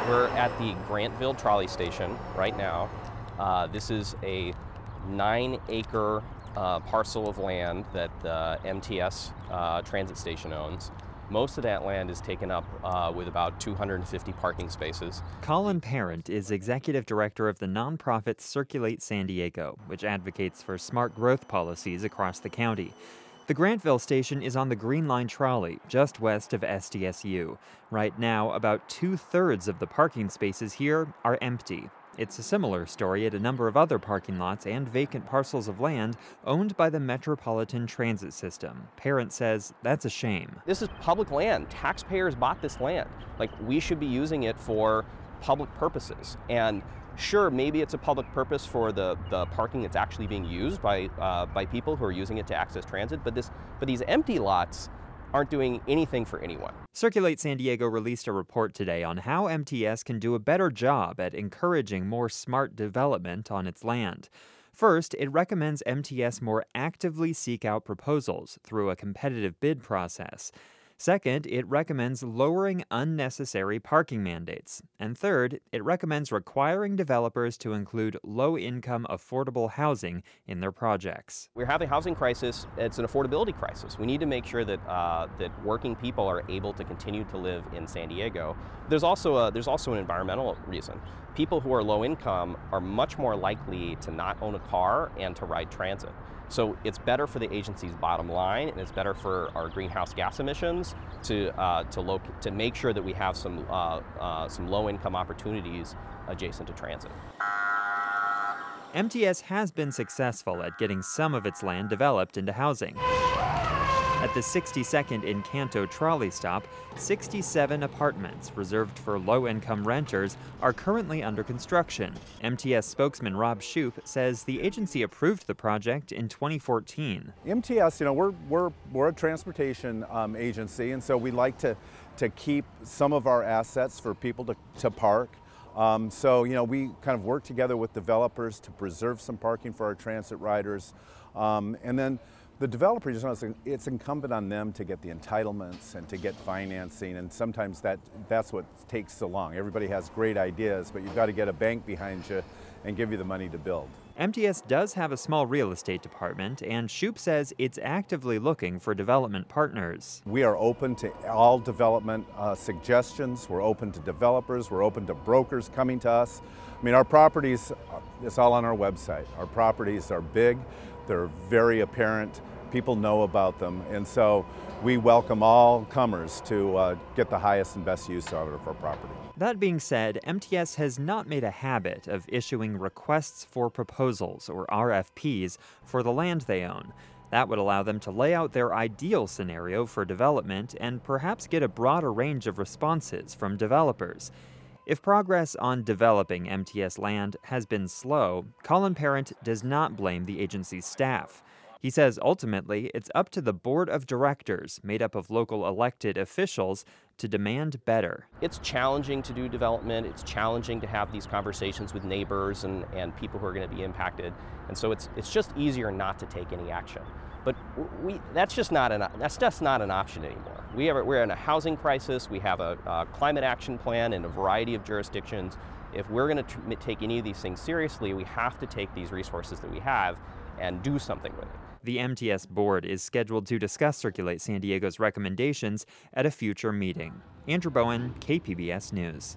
We're at the Grantville trolley station right now. This is a 9-acre parcel of land that the MTS transit station owns. Most of that land is taken up with about 250 parking spaces. Colin Parent is executive director of the nonprofit Circulate San Diego, which advocates for smart growth policies across the county. The Grantville station is on the Green Line trolley, just west of SDSU. Right now, about 2/3 of the parking spaces here are empty. It's a similar story at a number of other parking lots and vacant parcels of land owned by the Metropolitan Transit System. Parent says that's a shame. This is public land. Taxpayers bought this land. Like, we should be using it for public purposes. And sure, maybe it's a public purpose for the parking that's actually being used by people who are using it to access transit, but these empty lots aren't doing anything for anyone. Circulate San Diego released a report today on how MTS can do a better job at encouraging more smart development on its land. First, it recommends MTS more actively seek out proposals through a competitive bid process. Second, it recommends lowering unnecessary parking mandates. And third, it recommends requiring developers to include low-income affordable housing in their projects. We're having a housing crisis. It's an affordability crisis. We need to make sure that that working people are able to continue to live in San Diego. There's also an environmental reason. People who are low income are much more likely to not own a car and to ride transit. So it's better for the agency's bottom line, and it's better for our greenhouse gas emissions to make sure that we have some low-income opportunities adjacent to transit. MTS has been successful at getting some of its land developed into housing. At the 62nd Encanto trolley stop, 67 apartments reserved for low-income renters are currently under construction. MTS spokesman Rob Shoup says the agency approved the project in 2014. MTS, we're a transportation agency, and so we like to keep some of our assets for people to park. So we kind of work together with developers to preserve some parking for our transit riders, and then the developer just knows it's incumbent on them to get the entitlements and to get financing, and sometimes that's what takes so long. Everybody has great ideas, but you've got to get a bank behind you and give you the money to build. MTS does have a small real estate department, and Shoup says it's actively looking for development partners. We are open to all development suggestions. We're open to developers. We're open to brokers coming to us. I mean, our properties, it's all on our website. Our properties are big. They're very apparent. People know about them, and so we welcome all comers to get the highest and best use out of our property. That being said, MTS has not made a habit of issuing requests for proposals, or RFPs, for the land they own. That would allow them to lay out their ideal scenario for development and perhaps get a broader range of responses from developers. If progress on developing MTS land has been slow, Colin Parent does not blame the agency's staff. He says ultimately it's up to the board of directors, made up of local elected officials, to demand better. It's challenging to do development. It's challenging to have these conversations with neighbors and people who are going to be impacted. And so it's just easier not to take any action. But that's just not an option anymore. We're in a housing crisis. We have a climate action plan in a variety of jurisdictions. If we're going to take any of these things seriously, we have to take these resources that we have and do something with it. The MTS board is scheduled to discuss Circulate San Diego's recommendations at a future meeting. Andrew Bowen, KPBS News.